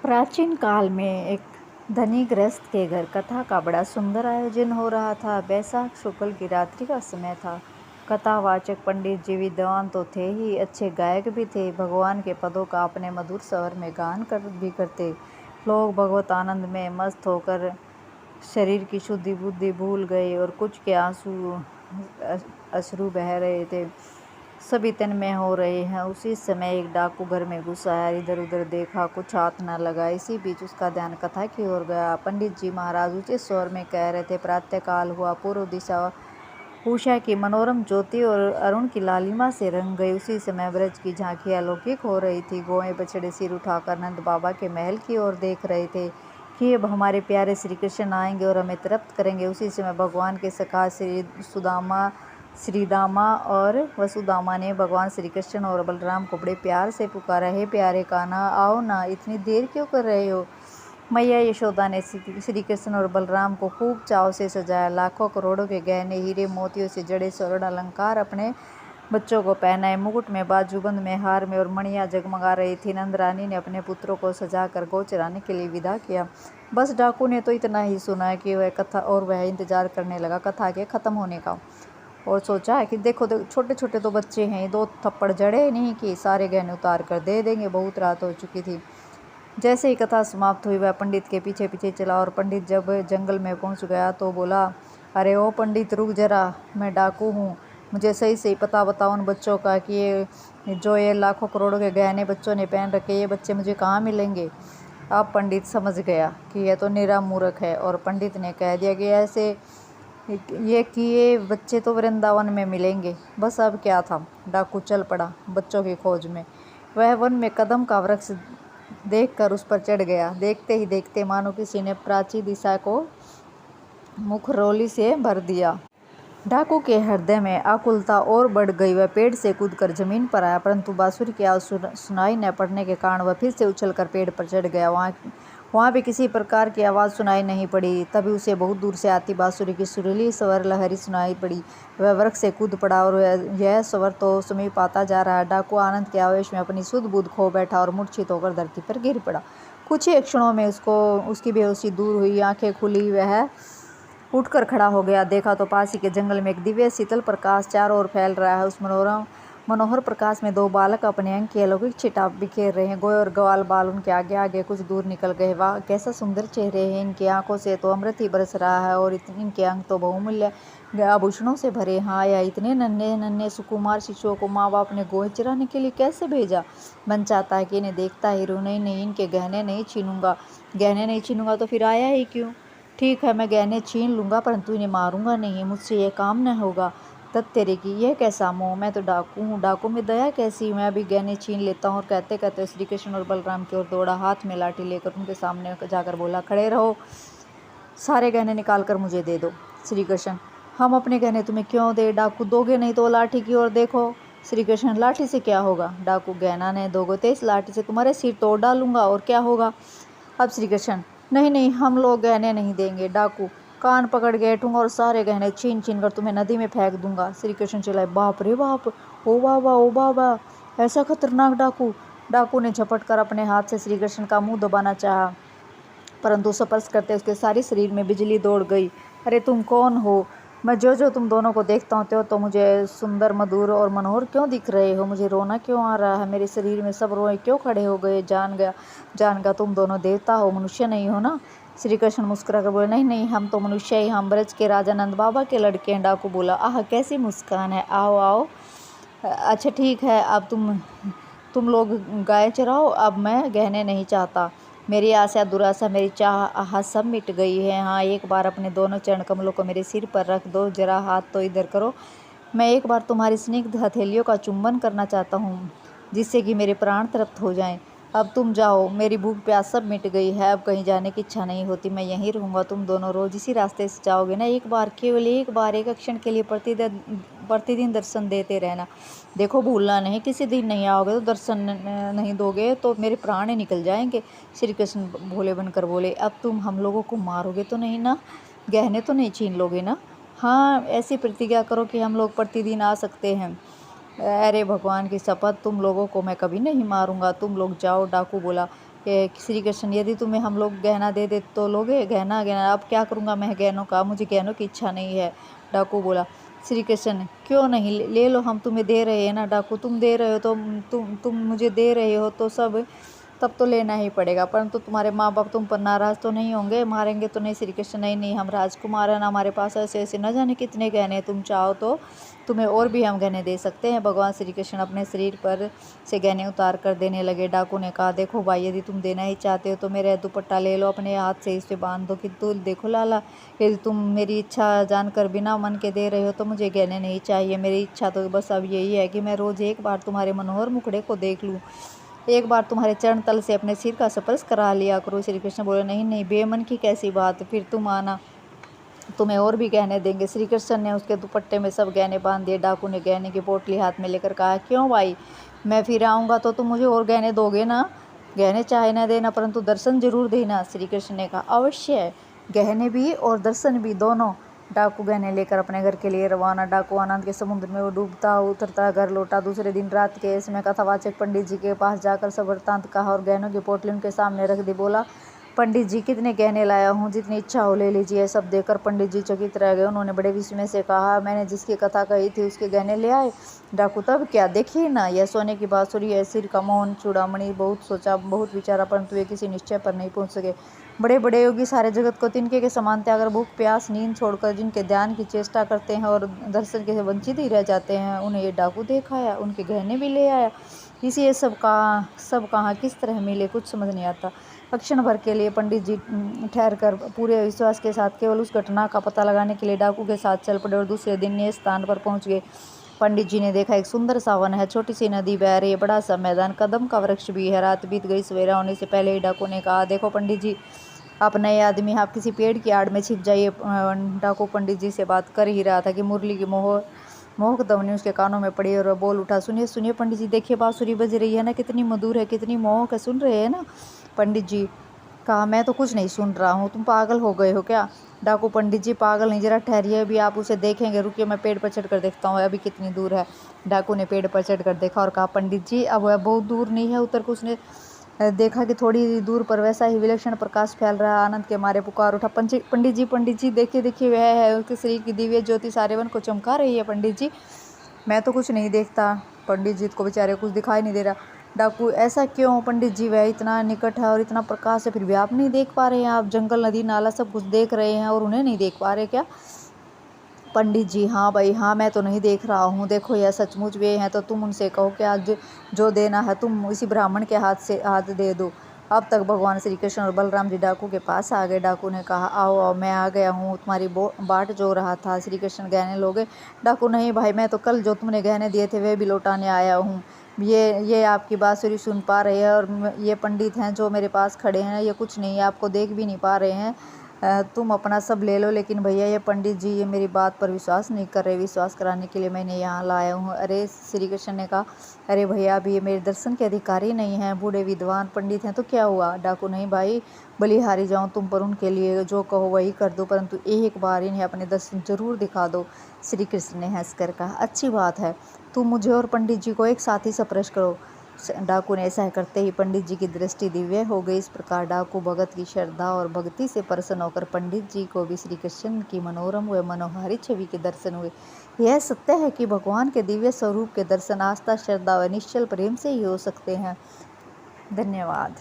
प्राचीन काल में एक धनी गृहस्थ के घर कथा का बड़ा सुंदर आयोजन हो रहा था। बैसाख शुक्ल की रात्रि का समय था। कथावाचक पंडित जी विद्वान तो थे ही, अच्छे गायक भी थे। भगवान के पदों का अपने मधुर स्वर में गान भी करते। लोग भगवत आनंद में मस्त होकर शरीर की शुद्धि बुद्धि भूल गए और कुछ के अश्रु बह रहे थे। सभी तन्मय हो रहे हैं। उसी समय एक डाकू घर में घुस आया। इधर उधर देखा, कुछ हाथ न लगा। इसी बीच उसका ध्यान कथा की ओर गया। पंडित जी महाराज ऊंचे स्वर में कह रहे थे। प्रातःकाल हुआ। पूर्व दिशा उषा की मनोरम ज्योति और अरुण की लालिमा से रंग गई। उसी समय ब्रज की झांकी अलौकिक हो रही थी। गौएं बछड़े सिर उठाकर नंद बाबा के महल की ओर देख रहे थे कि अब हमारे प्यारे श्री कृष्ण आएंगे और हमें तृप्त करेंगे। उसी समय भगवान के सखा श्रीदामा और वसुदामा ने भगवान श्री कृष्ण और बलराम को बड़े प्यार से पुकारा, हे प्यारे कान्हा, आओ ना, इतनी देर क्यों कर रहे हो। मैया यशोदा ने श्री कृष्ण और बलराम को खूब चाव से सजाया। लाखों करोड़ों के गहने, हीरे मोतियों से जड़े स्वर्ण अलंकार अपने बच्चों को पहनाए। मुकुट में, बाजूबंद में, हार में और मणियां जगमगा रही थी। नंद रानी ने अपने पुत्रों को सजाकर गौ चराने के लिए विदा किया। बस डाकू ने तो इतना ही सुना कि वह इंतजार करने लगा कथा के खत्म होने का, और सोचा है कि देखो छोटे छोटे तो बच्चे हैं, 2 थप्पड़ जड़े नहीं कि सारे गहने उतार कर दे देंगे। बहुत रात हो चुकी थी। जैसे ही कथा समाप्त हुई वह पंडित के पीछे पीछे चला, और पंडित जब जंगल में पहुंच गया तो बोला, अरे ओ पंडित, रुक जरा, मैं डाकू हूँ। मुझे सही सही पता बताओ उन बच्चों का कि ये लाखों करोड़ों के गहने बच्चों ने पहन रखे, ये बच्चे मुझे कहाँ मिलेंगे। अब पंडित समझ गया कि यह तो निरा मूर्ख है, और पंडित ने कह दिया कि ये बच्चे तो वृंदावन में मिलेंगे। बस अब क्या था, डाकू चल पड़ा बच्चों की खोज में। वह वन में कदम का वृक्ष देखकर उस पर चढ़ गया। देखते ही देखते मानो किसी ने प्राची दिशा को मुखरोली से भर दिया। डाकू के हृदय में आकुलता और बढ़ गई। वह पेड़ से कूदकर जमीन पर आया, परंतु बांसुरी की आवाज सुनाई न पड़ने के कारण वह फिर से उछलकर पेड़ पर चढ़ गया। वहां भी किसी प्रकार की आवाज़ सुनाई नहीं पड़ी। तभी उसे बहुत दूर से आती बांसुरी की सुरीली स्वर लहरी सुनाई पड़ी। वह वृक्ष से कूद पड़ा और यह स्वर तो समीप आता जा रहा है। डाकू आनंद के आवेश में अपनी सुध बुध खो बैठा और मूर्छित होकर धरती पर गिर पड़ा। कुछ ही क्षणों में उसकी बेहोशी दूर हुई। आंखें खुली, वह उठकर खड़ा हो गया। देखा तो पास ही के जंगल में एक दिव्य शीतल प्रकाश चारों ओर फैल रहा है। उस मनोहर प्रकाश में 2 बालक अपने अंग की अलौकिक छटा बिखेर रहे हैं। गोए और ग्वाल बाल उनके आगे आगे कुछ दूर निकल गए। वाह, कैसा सुंदर चेहरे हैं इनकी। आंखों से तो अमृत ही बरस रहा है, और इनके अंग तो बहुमूल्य आभूषणों से भरे। हाँ, या इतने नन्हे नन्हे सुकुमार शिशुओं को माँ बाप ने गोए चराने के लिए कैसे भेजा। मन चाहता है कि इन्हें देखता ही रहूं। नहीं, इनके गहने नहीं छीनूंगा। गहने नहीं छीनूंगा तो फिर आया ही क्यों। ठीक है, मैं गहने छीन लूँगा, परंतु इन्हें मारूंगा नहीं। मुझसे यह काम न होगा। तेरे की यह कैसा मोह। मैं तो डाकू हूँ, डाकू में दया कैसी। मैं अभी गहने छीन लेता हूँ। और कहते कहते श्री कृष्ण और बलराम की ओर दौड़ा। हाथ में लाठी लेकर उनके सामने जाकर बोला, खड़े रहो, सारे गहने निकाल कर मुझे दे दो। श्री कृष्ण, हम अपने गहने तुम्हें क्यों दे। डाकू, दोगे नहीं तो लाठी की ओर देखो। श्री कृष्ण, लाठी से क्या होगा। डाकू, गहना नहीं दोगे तो इस लाठी से तुम्हारे सिर तोड़ डालूंगा, और क्या होगा। अब श्री कृष्ण, नहीं, हम लोग गहने नहीं देंगे। डाकू, कान पकड़ के बैठूंगा और सारे गहने छीन छीन कर तुम्हें नदी में फेंक दूंगा। श्री कृष्ण चिल्लाए, बाप रे बाप, ओ बाबा, ऐसा खतरनाक डाकू। डाकू ने झपट कर अपने हाथ से श्री कृष्ण का मुंह दबाना चाहा, परंतु स्पर्श करते उसके सारे शरीर में बिजली दौड़ गई। अरे तुम कौन हो। मैं जो तुम दोनों को देखता हूँ तो मुझे सुंदर, मधुर और मनोहर क्यों दिख रहे हो। मुझे रोना क्यों आ रहा है। मेरे शरीर में सब रोए क्यों खड़े हो गए। जान गया तुम दोनों देवता हो, मनुष्य नहीं हो ना। श्री कृष्ण मुस्कुरा कर बोले, नहीं, हम तो मनुष्य ही, हम ब्रज के राजा नंद बाबा के लड़के हैं। डाकू बोला, आह, कैसी मुस्कान है, आओ। अच्छा ठीक है, अब तुम लोग गाय चराओ। अब मैं गहने नहीं चाहता। मेरी आशा दुराशा, मेरी चाह सब मिट गई है। हाँ, एक बार अपने दोनों चरण कमलों को मेरे सिर पर रख दो। जरा हाथ तो इधर करो। मैं एक बार तुम्हारी स्निग्ध हथेलियों का चुंबन करना चाहता हूँ, जिससे कि मेरे प्राण तृप्त हो जाएं। अब तुम जाओ, मेरी भूख प्यास सब मिट गई है। अब कहीं जाने की इच्छा नहीं होती। मैं यहीं रहूँगा। तुम दोनों रोज इसी रास्ते से जाओगे ना। एक बार, केवल एक बार, एक क्षण के लिए प्रतिदिन दर्शन देते रहना। देखो, भूलना नहीं, किसी दिन नहीं आओगे तो दर्शन नहीं दोगे तो मेरे प्राण ही निकल जाएंगे। श्री कृष्ण भोले बनकर बोले, अब तुम हम लोगों को मारोगे तो नहीं ना। गहने तो नहीं छीन लोगे ना। हाँ, ऐसी प्रतिज्ञा करो कि हम लोग प्रतिदिन आ सकते हैं। अरे भगवान की शपथ, तुम लोगों को मैं कभी नहीं मारूंगा। तुम लोग जाओ। डाकू बोला, श्री कृष्ण, यदि तुम्हें हम लोग गहना दे दे तो लोगे? गहना गहना अब क्या करूँगा मैं गहनों का, मुझे गहनों की इच्छा नहीं है। डाकू बोला। श्री कृष्ण, क्यों नहीं, ले लो, हम तुम्हें दे रहे हैं ना। डाकू, तुम दे रहे हो तो तुम मुझे दे रहे हो तो सब तब तो लेना ही पड़ेगा, परंतु तुम्हारे माँ बाप तुम पर नाराज़ तो नहीं होंगे, मारेंगे तो नहीं? श्री कृष्ण, नहीं नहीं, हम राजकुमार हैं ना, हमारे पास ऐसे ऐसे न जाने कितने गहने, तुम चाहो तो तुम्हें और भी हम गहने दे सकते हैं। भगवान श्री कृष्ण अपने शरीर पर से गहने उतार कर देने लगे। डाकू ने कहा, देखो भाई, यदि तुम देना ही चाहते हो तो मेरा दुपट्टा ले लो, अपने हाथ से इस पे बांध दो। किंतु देखो लाला, यदि तुम मेरी इच्छा जानकर बिना मन के दे रहे हो तो मुझे गहने नहीं चाहिए। मेरी इच्छा तो बस अब यही है कि मैं रोज़ एक बार तुम्हारे मनोहर मुखड़े को देख लूँ, एक बार तुम्हारे चरण तल से अपने सिर का स्पर्श करा लिया करो। श्री कृष्ण बोले, नहीं नहीं, बेमन की कैसी बात, फिर तुम आना, तुम्हें और भी गहने देंगे। श्री कृष्ण ने उसके दुपट्टे में सब गहने बांध दिए। डाकू ने गहने की पोटली हाथ में लेकर कहा, क्यों भाई, मैं फिर आऊँगा तो तुम मुझे और गहने दोगे ना? गहने चाहे न देना, परंतु दर्शन जरूर देना। श्री कृष्ण ने कहा, अवश्य, गहने भी और दर्शन भी, दोनों। डाकू गहने लेकर अपने घर के लिए रवाना। डाकू आनंद के समुद्र में वो डूबता उतरता घर लौटा। दूसरे दिन रात के समय कथावाचक पंडित जी के पास जाकर सब वृत्तांत कहा और गहनों की पोटली उनके सामने रख दी। बोला, पंडित जी, कितने गहने लाया हूँ, जितनी इच्छा हो ले लीजिए। सब देखकर पंडित जी चकित रह गए। उन्होंने बड़े विस्मय से कहा, मैंने जिसकी कथा कही थी उसके गहने ले आए? डाकू, तब क्या, देखिए ना, यह सोने की बांसुरी है, सिर का मोहन चूड़ामणि। बहुत सोचा, बहुत विचारा, परंतु वे किसी निश्चय पर नहीं पहुंच सके। बड़े बड़े योगी सारे जगत को तिनके के समान त्याग कर भूख प्यास नींद छोड़कर जिनके ध्यान की चेष्टा करते हैं और दर्शन के वंचित ही रह जाते हैं, उन्हें ये डाकू देख आया, उनके गहने भी ले आया। इसी ये सब कहाँ किस तरह मिले, कुछ समझ नहीं आता। क्षण भर के लिए पंडित जी ठहर कर पूरे विश्वास के साथ केवल उस घटना का पता लगाने के लिए डाकू के साथ चल पड़े और दूसरे दिन नियत स्थान पर पहुंच गए। पंडित जी ने देखा, एक सुंदर सा वन है, छोटी सी नदी बह रही है, बड़ा सा मैदान, कदम का वृक्ष भी है। रात बीत गई, सवेरा होने से पहले ही डाकू ने कहा, देखो पंडित जी, आप नए आदमी, आप किसी पेड़ की आड़ में छिप जाइए। डाकू पंडित जी से बात कर ही रहा था कि मुरली की मोहक ध्वनि उसके कानों में पड़ी और वह बोल उठा, सुनिए सुनिए पंडित जी, देखिए बांसुरी बज रही है ना, कितनी मधुर है, कितनी मोहक है, सुन रहे हैं ना? पंडित जी कहा, मैं तो कुछ नहीं सुन रहा हूँ, तुम पागल हो गए हो क्या? डाकू, पंडित जी पागल नहीं, जरा ठहरिए, अभी आप उसे देखेंगे, रुकिए, मैं पेड़ पर चढ़कर देखता हूँ अभी कितनी दूर है। डाकू ने पेड़ पर चढ़कर देखा और कहा, पंडित जी, अब वह बहुत दूर नहीं है। उतर कर उसने देखा कि थोड़ी दूर पर वैसा ही विलक्षण प्रकाश फैल रहा है। आनंद के मारे पुकार उठा, पंडित जी देखिए देखिए, वह है, उसके शरीर की दिव्य ज्योति सारे वन को चमका रही है। पंडित जी, मैं तो कुछ नहीं देखता। पंडित जी को बेचारे कुछ दिखाई नहीं दे रहा। डाकू, ऐसा क्यों पंडित जी, वह इतना निकट है और इतना प्रकाश है, फिर भी आप नहीं देख पा रहे हैं? आप जंगल नदी नाला सब कुछ देख रहे हैं और उन्हें नहीं देख पा रहे क्या? पंडित जी, हाँ भाई हाँ, मैं तो नहीं देख रहा हूँ, देखो यह सचमुच वे हैं, तो तुम उनसे कहो कि आज जो देना है तुम इसी ब्राह्मण के हाथ दे दो। अब तक भगवान श्री कृष्ण और बलराम जी डाकू के पास आ गए। डाकू ने कहा, आओ आओ, मैं आ गया हूँ, तुम्हारी बाट जो रहा था। श्री कृष्ण, गहने लोगे? डाकू, नहीं भाई, मैं तो कल जो तुमने गहने दिए थे वे भी लौटाने आया हूँ। ये आपकी बांसुरी सुन पा रहे हैं और ये पंडित हैं जो मेरे पास खड़े हैं, ये कुछ नहीं, आपको देख भी नहीं पा रहे हैं। तुम अपना सब ले लो, लेकिन भैया ये पंडित जी ये मेरी बात पर विश्वास नहीं कर रहे, विश्वास कराने के लिए मैंने यहाँ लाया हूँ। अरे, श्री कृष्ण ने कहा, अरे भैया, अभी ये मेरे दर्शन के अधिकारी नहीं हैं, बूढ़े विद्वान पंडित हैं, तो क्या हुआ? डाकू, नहीं भाई, बलिहारी जाऊँ तुम पर, उनके लिए जो कहो वही कर दो, परंतु एक बार इन्हें अपने दर्शन जरूर दिखा दो। श्री कृष्ण ने हंसकर कहा, अच्छी बात है, तुम मुझे और पंडित जी को एक साथ ही स्पर्श करो। डाकू ने ऐसा करते ही पंडित जी की दृष्टि दिव्य हो गई। इस प्रकार डाकू भगत की श्रद्धा और भक्ति से प्रसन्न होकर पंडित जी को भी श्री कृष्ण की मनोरम व मनोहारी छवि के दर्शन हुए। यह सत्य है कि भगवान के दिव्य स्वरूप के दर्शन आस्था, श्रद्धा व निश्चल प्रेम से ही हो सकते हैं। धन्यवाद।